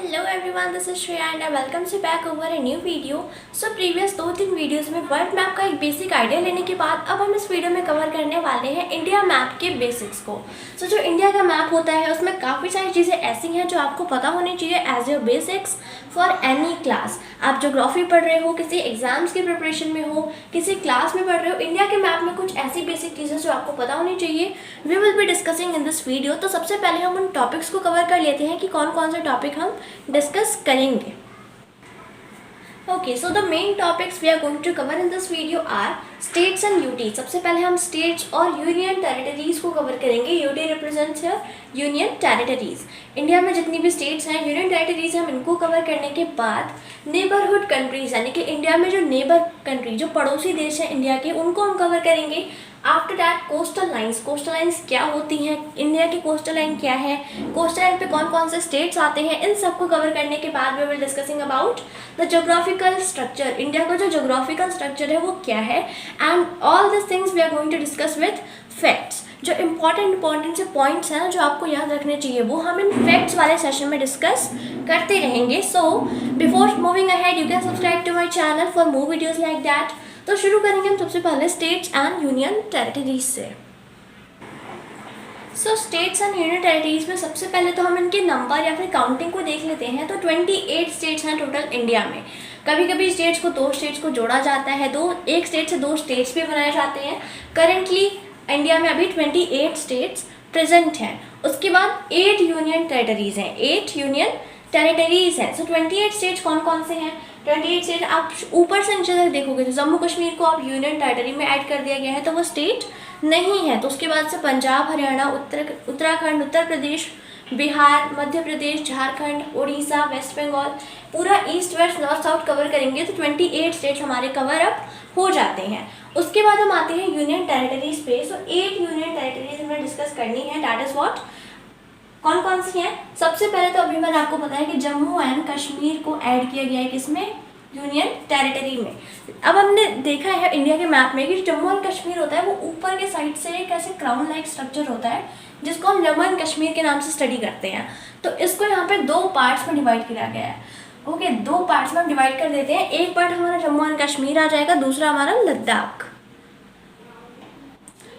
Hello everyone, this is Shreya and I welcome you back over a new video. So previous 2-3 videos में world map का एक basic idea लेने के बाद अब हम इस वीडियो में कवर करने वाले हैं इंडिया मैप के बेसिक्स को। सो जो इंडिया का मैप होता है उसमें काफ़ी सारी चीज़ें ऐसी हैं जो आपको पता होनी चाहिए as your basics for any class. आप ज्योग्राफी पढ़ रहे हो, किसी एग्जाम्स की प्रिपरेशन में हो, किसी क्लास में पढ़ रहे हो, इंडिया के मैप में कुछ ऐसी बेसिक चीज़ें जो आपको पता होनी चाहिए we will be discussing in this video. तो सबसे पहले हम उन टॉपिक्स को कवर कर लेते हैं कि कौन कौन से टॉपिक हम डिस्कस करेंगे। Okay, so the main topics we are going to cover in this video are states and UT. सबसे पहले हम स्टेट्स और यूनियन टेरिटरीज को कवर करेंगे। यूटी रिप्रेजेंट्स है यूनियन टेरिटरीज। इंडिया में जितनी भी स्टेट्स हैं, यूनियन टेरिटरीज हैं, हम इनको कवर करने के बाद नेबरहुड कंट्रीज यानी कि इंडिया में जो नेबर कंट्री, जो पड़ोसी देश हैं इंडिया के, उनको हम कवर करेंगे। After that coastal lines. Coastal lines क्या होती हैं, इंडिया की कोस्टल लाइन क्या है, कोस्टल लाइन पे कौन कौन से स्टेट्स आते हैं, इन सबको कवर करने के बाद we will discussing about the geographical structure. India का जो ज्योग्राफिकल स्ट्रक्चर है वो क्या है, and all this things we are going to discuss with facts. जो इंपॉर्टेंट से पॉइंट्स हैं ना जो आपको याद रखने चाहिए, वो हम इन फैक्ट्स वाले सेशन में डिस्कस करते रहेंगे। So before moving ahead you can subscribe to my channel for more videos like that. तो शुरू करेंगे हम सबसे पहले स्टेट्स एंड यूनियन टेरिटरीज से। सो स्टेट्स एंड यूनियन टेरिटरीज में सबसे पहले तो हम इनके नंबर या फिर काउंटिंग को देख लेते हैं। तो 28 स्टेट्स हैं टोटल इंडिया में। कभी कभी स्टेट्स को दो स्टेट्स को जोड़ा जाता है, एक स्टेट से दो स्टेट्स भी बनाए जाते हैं। करेंटली इंडिया में अभी 28 स्टेट्स प्रेजेंट हैं। उसके बाद 8 यूनियन टेरिटरीज हैं, 8 यूनियन टेरिटरीज हैं। सो 28 स्टेट्स कौन कौन से हैं? 28 स्टेट आप ऊपर से नीचे तक देखोगे तो जम्मू कश्मीर को आप यूनियन टेरिटरी में ऐड कर दिया गया है, तो वो स्टेट नहीं है। तो उसके बाद से पंजाब, हरियाणा, उत्तराखंड, उत्तर प्रदेश, बिहार, मध्य प्रदेश, झारखंड, उड़ीसा, वेस्ट बंगाल, पूरा east west north south cover करेंगे तो 28 स्टेट्स हमारे कवर अप हो जाते हैं। उसके बाद हम आते हैं यूनियन टेरिटरीज पे। सो 8 यूनियन टेरिटरीज हमें डिस्कस करनी है। दैट इज व्हाट, कौन कौन सी हैं? सबसे पहले तो अभी मैंने आपको बताया कि जम्मू एंड कश्मीर को ऐड किया गया है किसमें? यूनियन टेरिटरी में। अब हमने देखा है इंडिया के मैप में कि जम्मू एंड कश्मीर होता है वो ऊपर के साइड से एक ऐसे क्राउन लाइक स्ट्रक्चर होता है जिसको हम जम्मू एंड कश्मीर के नाम से स्टडी करते हैं। तो इसको यहाँ पे 2 पार्ट्स में डिवाइड किया गया है। ओके, 2 पार्ट्स में हम डिवाइड कर देते हैं। एक पार्ट हमारा जम्मू एंड कश्मीर आ जाएगा, दूसरा हमारा लद्दाख।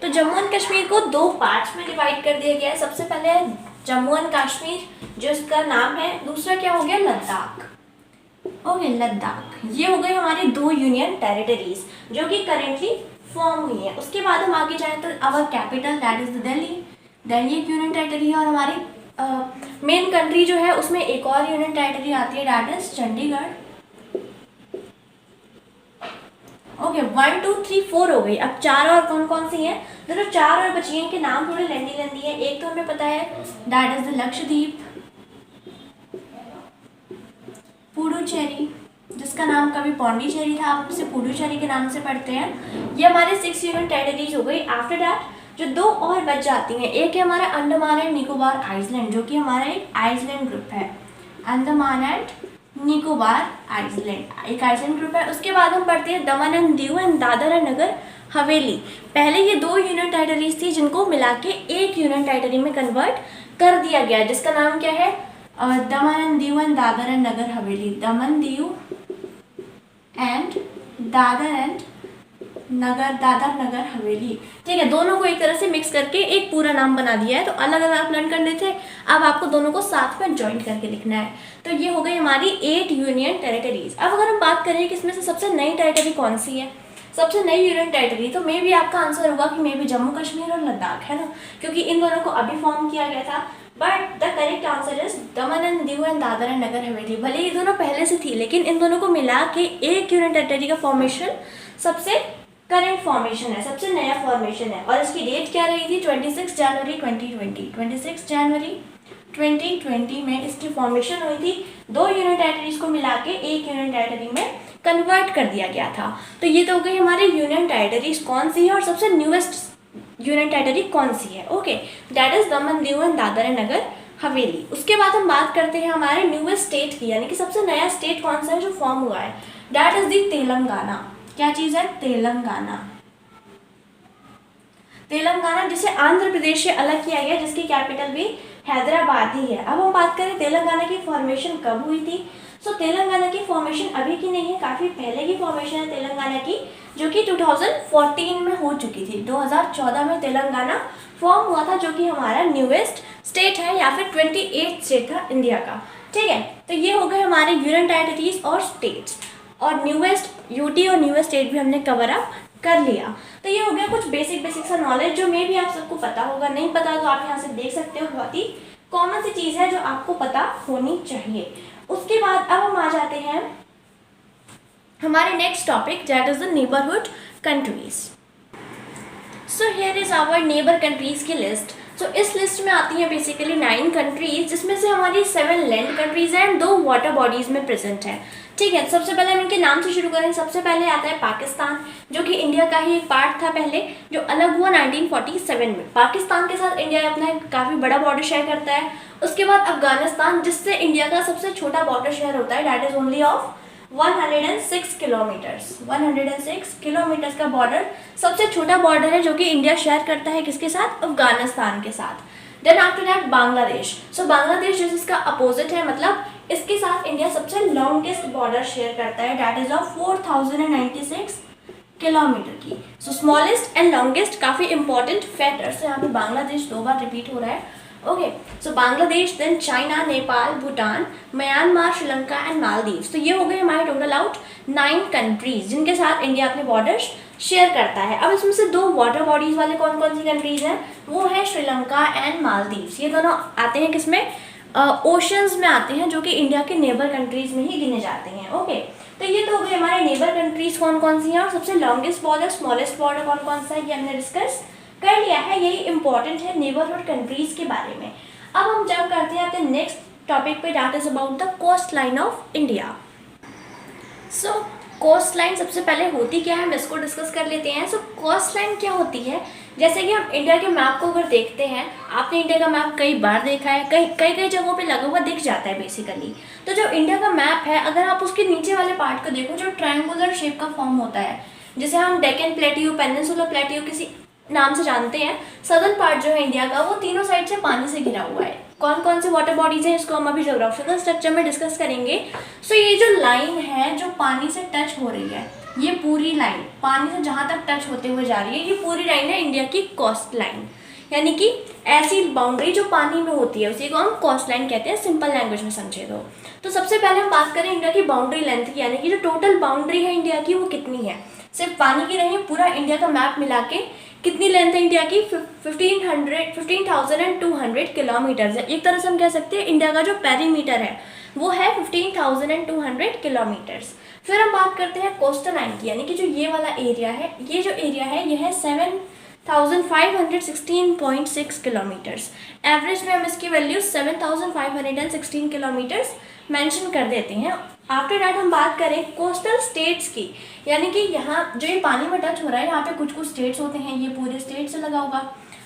तो जम्मू एंड कश्मीर को 2 पार्ट्स में डिवाइड कर दिया गया है। सबसे पहले जम्मू एंड कश्मीर जो इसका नाम है, दूसरा क्या हो गया? लद्दाख। ओके, लद्दाख। ये हो गए हमारी 2 यूनियन टेरिटरीज जो कि करेंटली फॉर्म हुई है। उसके बाद हम आगे जाएं तो our capital that is Delhi. Delhi एक यूनियन टेरिटरी है और हमारी मेन कंट्री जो है उसमें एक और यूनियन टेरिटरी आती है दैट इज चंडीगढ़। ओके, 1 2 3 4 हो गई। अब 4 और कौन कौन सी हैं? तो 4 और बची हैं, के नाम थोड़े लेंदी है। एक तो हमें पता है that is the Lakshadweep, Puducherry जिसका नाम कभी पौंडीचेरी था, आप इसे पुडुचेरी के नाम से पढ़ते हैं। ये हमारे 6 यूनियन टेरिटरीज हो गई। आफ्टर दैट जो 2 और बच जाती हैं, एक है हमारा अंडमान एंड निकोबार आइसलैंड जो कि हमारा एक आइसलैंड ग्रुप है। अंडमान एंड निकोबार आइसलैंड एक आइसलैंड ग्रुप है। उसके बाद हम पढ़ते हैं Daman and Diu and Dadra and Nagar Haveli. पहले ये 2 यूनियन टेरिटरीज थी जिनको मिला के एक यूनियन टेरिटरी में कन्वर्ट कर दिया गया जिसका नाम क्या है? Daman and Diu and Dadra and Nagar Haveli. Daman, Diu and Dadra and Dadra Nagar Haveli. ठीक है, दोनों को एक तरह से मिक्स करके एक पूरा नाम बना दिया है। तो अलग अलग आप लर्न करने थे, अब आपको दोनों को साथ में ज्वाइन करके लिखना है। तो ये हो गई हमारी 8 यूनियन टेरिटरीज। अब अगर हम बात करें कि इसमें से सबसे नई टेरिटरी कौन सी है, सबसे नई यूनियन टेरिटरी, तो मे भी आपका आंसर होगा कि मे भी जम्मू कश्मीर और लद्दाख, है ना, क्योंकि इन दोनों को अभी फॉर्म किया गया था। But the correct answer is Daman and Diu and Dadra and Nagar Haveli. भले ये दोनों पहले से थी लेकिन इन दोनों को मिला के एक यूनियन टेरिटरी का फॉर्मेशन सबसे करेंट फॉर्मेशन है, सबसे नया फॉर्मेशन है। और इसकी डेट क्या रही थी? 26 जनवरी 2020। 26 जनवरी 2020 में इसकी फॉर्मेशन हुई थी। 2 यूनियन टेरिटरीज को मिला के एक यूनियन टेरिटरी में कन्वर्ट कर दिया गया था। तो ये तो हो गई हमारी यूनियन टेरिटरीज कौन सी है और सबसे न्यूएस्ट यूनियन टेरिटरी कौन सी है। Okay, that is Daman, Diu and Dadra and Nagar हवेली। उसके बाद हम बात करते हैं हमारे न्यूएस्ट स्टेट की, यानी कि सबसे नया स्टेट कौन सा है जो फॉर्म हुआ है। That is the Telangana. क्या चीज़ है? तेलंगाना। तेलंगाना जिसे आंध्र प्रदेश से अलग किया गया, जिसकी कैपिटल भी हैदराबाद ही है। अब हम बात करें तेलंगाना की फॉर्मेशन कब हुई थी। सो तेलंगाना की फॉर्मेशन अभी की नहीं है, काफ़ी पहले की फॉर्मेशन है तेलंगाना की, जो कि 2014 में हो चुकी थी। 2014 में तेलंगाना फॉर्म हुआ था, जो कि हमारा न्यूएस्ट स्टेट है या फिर 28 स्टेट था इंडिया का। ठीक है, तो ये हो गए हमारे यूनियन टेरिटरीज और स्टेट्स, और न्यूएस्ट यूटी और न्यूएस्ट स्टेट भी हमने कवर अप कर लिया। तो ये हो गया कुछ बेसिक सा नॉलेज जो मे भी आप सबको पता होगा, नहीं पता तो आप यहाँ से देख सकते हो, बहुत ही कॉमन सी चीज़ है जो आपको पता होनी चाहिए। उसके बाद अब हम आ जाते हैं हमारे next topic, that is the neighbourhood countries. So here is our neighbour countries की लिस्ट। सो इस लिस्ट में आती हैं बेसिकली 9 कंट्रीज, जिसमें से हमारी 7 लैंड कंट्रीज हैं एंड 2 वाटर बॉडीज में प्रेजेंट है। ठीक है, सबसे पहले हम इनके नाम से शुरू करें। सबसे पहले आता है पाकिस्तान, जो कि इंडिया का ही एक पार्ट था पहले, जो अलग हुआ 1947 में। पाकिस्तान के साथ इंडिया अपना काफ़ी बड़ा बॉर्डर शेयर करता है। उसके बाद अफगानिस्तान, जिससे इंडिया का सबसे छोटा बॉर्डर शेयर होता है, that is only of 106 kilometres. 106 kilometres का बॉर्डर सबसे छोटा बॉर्डर है जो कि इंडिया शेयर करता है किसके साथ, अफगानिस्तान के साथ। Then after that Bangladesh. So Bangladesh जो इसका अपोजिट है, मतलब इसके साथ इंडिया सबसे लॉन्गेस्ट बॉर्डर शेयर करता है, डैट इज ऑफ 4096 किलोमीटर की। सो स्मॉलेस्ट एंड लॉन्गेस्ट, काफ़ी इंपॉर्टेंट फैक्टर्स है यहाँ पे बांग्लादेश 2 बार रिपीट हो रहा है। Okay, so Bangladesh, then China, Nepal, Bhutan, Myanmar, Sri Lanka and Maldives. तो ये हो गए हमारे टोटल आउट 9 कंट्रीज जिनके साथ इंडिया अपने बॉर्डर्स शेयर करता है। अब इसमें से 2 वाटर बॉडीज वाले कौन कौन सी कंट्रीज हैं, वो है श्रीलंका एंड मालदीव्स। ये दोनों आते हैं किसमें, ओशंस में आते हैं, जो कि इंडिया के नेबर कंट्रीज में ही गिने जाते हैं। ओके, तो ये तो हो गए हमारे नेबर कंट्रीज कौन कौन सी हैं, और सबसे लॉन्गेस्ट बॉर्डर, स्मॉलेस्ट बॉर्डर कौन कौन सा है, ये हमने डिस्कस कर लिया है। यही इंपॉर्टेंट है नेबरहुड कंट्रीज के बारे में। अब हम जब करते हैं अपने नेक्स्ट टॉपिक पे, that is about the coast line of India. So coast line सबसे पहले होती क्या है, हम इसको डिस्कस कर लेते हैं। सो कोस्ट लाइन क्या होती है, जैसे कि हम इंडिया के मैप को अगर देखते हैं, आपने इंडिया का मैप कई बार देखा है, कई जगहों पे लगा हुआ दिख जाता है बेसिकली। तो जो इंडिया का मैप है, अगर आप उसके नीचे वाले पार्ट को देखो, जो ट्रायंगुलर शेप का फॉर्म होता है, जिसे हम डेक्कन प्लेट्यू, पेनिनसुलर प्लेट्यू किसी नाम से जानते हैं। सदर्न पार्ट जो है इंडिया का, वो तीनों साइड से पानी से घिरा हुआ है। कौन कौन से वाटर बॉडीज हैं, इसको हम अभी ज्योग्राफिकल स्ट्रक्चर में डिस्कस करेंगे। सो ये जो लाइन है जो पानी से टच हो रही है, ये पूरी लाइन पानी से जहाँ तक टच होते हुए जा रही है, ये पूरी लाइन है इंडिया की कोस्ट लाइन। यानी कि ऐसी बाउंड्री जो पानी में होती है, उसी को हम कोस्ट लाइन कहते हैं, सिंपल लैंग्वेज में समझे तो सबसे पहले हम बात करें इंडिया की बाउंड्री लेंथ की, यानी कि जो टोटल बाउंड्री है इंडिया की वो कितनी है। सिर्फ पानी की नहीं, पूरा इंडिया का मैप मिला के कितनी लेंथ है इंडिया की, 15,200 किलोमीटर्स है। एक तरह से हम कह सकते हैं इंडिया का जो पेरीमीटर है वो है 15,200 किलोमीटर्स। फिर हम बात करते हैं कोस्टल लाइन की, यानी कि जो ये वाला एरिया है, ये जो एरिया है ये है 7,516.6 किलोमीटर्स। एवरेज में हम इसकी वैल्यू 7,516 किलोमीटर्स मेंशन कर देते हैं। आफ्टर डैट हम बात करें कोस्टल स्टेट्स की, यानी कि यहाँ जो ये पानी में टच हो रहा है, यहाँ पे कुछ कुछ स्टेट्स होते हैं, ये पूरे स्टेट से लगा होगा।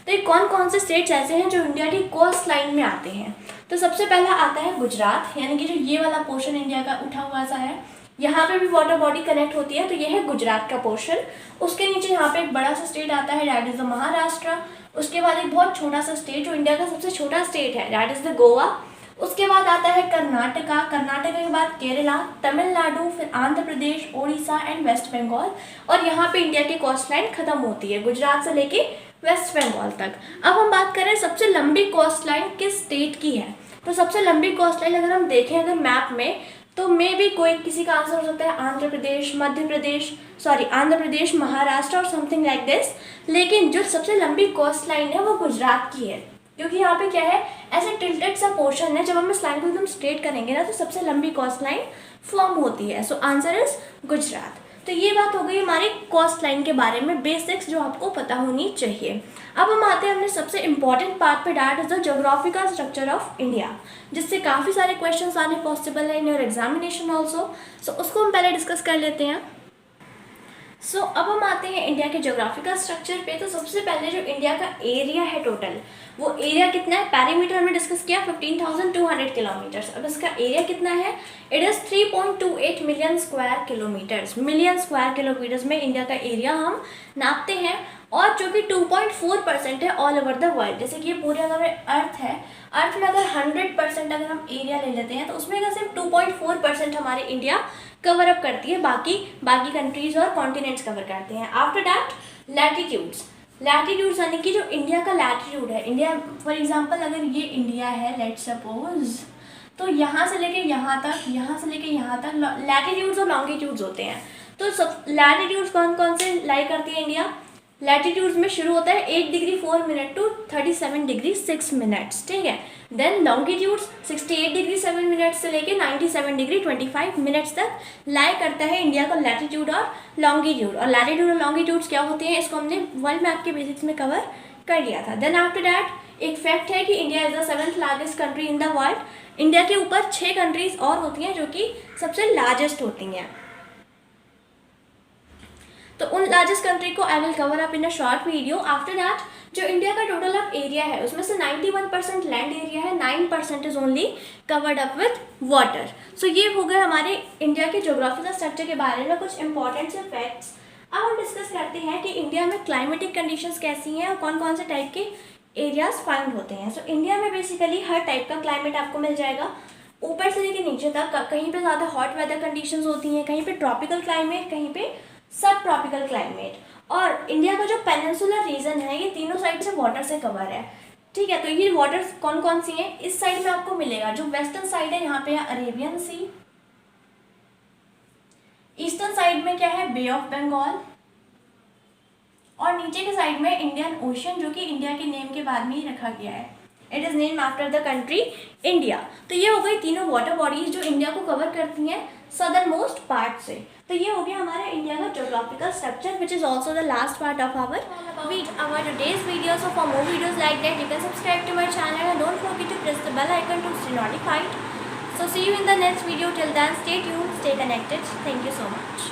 तो ये कौन कौन से स्टेट्स ऐसे हैं जो इंडिया की कोस्ट लाइन में आते हैं। तो सबसे पहला आता है गुजरात, यानी कि जो ये वाला पोर्शन इंडिया का उठा हुआ सा है, यहाँ पे भी वाटर बॉडी कनेक्ट होती है, तो ये है गुजरात का पोर्शन। उसके नीचे यहाँ पे एक बड़ा सा स्टेट आता है, दैट इज द महाराष्ट्र। उसके बाद एक बहुत छोटा सा स्टेट जो इंडिया का सबसे छोटा स्टेट है, दैट इज द गोवा। उसके बाद आता है कर्नाटका, कर्नाटका के बाद केरला, तमिलनाडु, फिर आंध्र प्रदेश, ओडिशा एंड वेस्ट बंगाल। और यहाँ पे इंडिया की कोस्ट लाइन खत्म होती है गुजरात से लेके वेस्ट बंगाल तक। अब हम बात करें सबसे लंबी कोस्ट लाइन किस स्टेट की है। तो सबसे लंबी कोस्ट लाइन अगर हम देखें अगर मैप में, तो मे भी कोई किसी का आंसर हो सकता है आंध्र प्रदेश, आंध्र प्रदेश, महाराष्ट्र और समथिंग लाइक दिस। लेकिन जो सबसे लंबी कोस्ट लाइन है वो गुजरात की है, क्योंकि यहाँ पे क्या है, ऐसे टिल्टेड सा पोर्शन है, जब हम इस लाइन को एकदम स्ट्रेट करेंगे ना तो सबसे लंबी कोस्ट लाइन फॉर्म होती है। So answer is Gujarat. तो ये बात हो गई हमारी कोस्ट लाइन के बारे में, बेसिक्स जो आपको पता होनी चाहिए। अब हम आते हैं अपने सबसे इंपॉर्टेंट पार्ट पे, that is the geographical structure of India, जिससे काफ़ी सारे क्वेश्चंस आने पॉसिबल है इन योर एग्जामिनेशन ऑल्सो। सो उसको हम पहले डिस्कस कर लेते हैं। सो अब हम आते हैं इंडिया के ज्योग्राफिकल स्ट्रक्चर पे। तो सबसे पहले जो इंडिया का एरिया है टोटल, वो एरिया कितना है, पेरीमीटर हमने डिस्कस किया 15,200 किलोमीटर्स। अब इसका एरिया कितना है, it is 3.28 million square kilometres. Million square kilometres में इंडिया का एरिया हम नापते हैं। और जो कि 2.4% है ऑल ओवर द वर्ल्ड। जैसे कि ये पूरे अगर अर्थ है, अर्थ में अगर 100% अगर हम एरिया ले लेते हैं तो उसमें का सिर्फ 2.4% हमारे इंडिया कवर अप करती है, बाकी कंट्रीज और कॉन्टिनेंट्स कवर करते हैं। आफ्टर दैट लैटिट्यूड्स, लैटिट्यूड्स यानी कि जो इंडिया का लैटिट्यूड है, इंडिया फॉर एग्जांपल अगर ये इंडिया है लेट्स सपोज, तो यहाँ से लेके यहाँ तक, यहाँ से लेके यहाँ तक लैटिट्यूड्स और लॉन्गिट्यूड्स होते हैं। तो सब लैटिट्यूड्स कौन कौन से लाई करती है इंडिया? लैटिट्यूड्स में शुरू होता है 8 degree 4 minute to 37 degree 6 minutes, ठीक है। देन लॉन्गिट्यूड्स 68 डिग्री 7 मिनट से लेके 97 डिग्री 25 मिनट्स तक लाई करता है इंडिया का लैटिट्यूड और लॉन्गिट्यूड। और लैटिट्यूड और लॉन्गिट्यूड्स क्या होते हैं, इसको हमने वर्ल्ड मैप के बेसिक्स में कवर कर लिया था। देन आफ्टर दैट एक फैक्ट है कि India is the 7th largest country in the world. India के ऊपर 6 कंट्रीज और होती हैं जो कि सबसे लार्जेस्ट होती हैं। तो उन लार्जेस्ट कंट्री को I will cover up in a short video. After that जो इंडिया का टोटल ऑफ एरिया है उसमें से 91% लैंड एरिया है, 9% is only covered up with water. So ये हो गए हमारे इंडिया के ज्योग्राफिकल स्ट्रक्चर के बारे में कुछ इंपॉर्टेंट से फैक्ट्स। अब हम डिस्कस करते हैं कि इंडिया में क्लाइमेटिक कंडीशंस कैसी हैं और कौन कौन से टाइप के एरियाज फाइंड होते हैं। सो इंडिया में बेसिकली हर टाइप का क्लाइमेट आपको मिल जाएगा, ऊपर से लेकर नीचे तक। कहीं पे ज़्यादा हॉट वेदर कंडीशंस होती हैं, कहीं पे ट्रॉपिकल क्लाइमेट, कहीं पे सब ट्रॉपिकल क्लाइमेट। और इंडिया का जो पेनिनसुलर रीजन है ये तीनों साइड से वाटर से कवर है, ठीक है। तो ये वाटर्स कौन कौन सी हैं, इस साइड में आपको मिलेगा, जो वेस्टर्न साइड है यहाँ पे है अरेबियन सी, ईस्टर्न साइड में क्या है बे ऑफ बंगाल, और नीचे के साइड में इंडियन ओशन, जो कि इंडिया के नेम के बाद में ही रखा गया है। It is name after the country India. तो ये हो गई तीनों वाटर बॉडीज जो इंडिया को कवर करती हैं सदर्न मोस्ट पार्ट से। तो ये हो गया हमारा इंडिया का geographical structure, which is also the last part of our today's video. So for more videos like that you can subscribe to my channel and don't forget to press the bell icon to stay notified. So see you in the next video. Till then, stay tuned, stay connected. Thank you so much.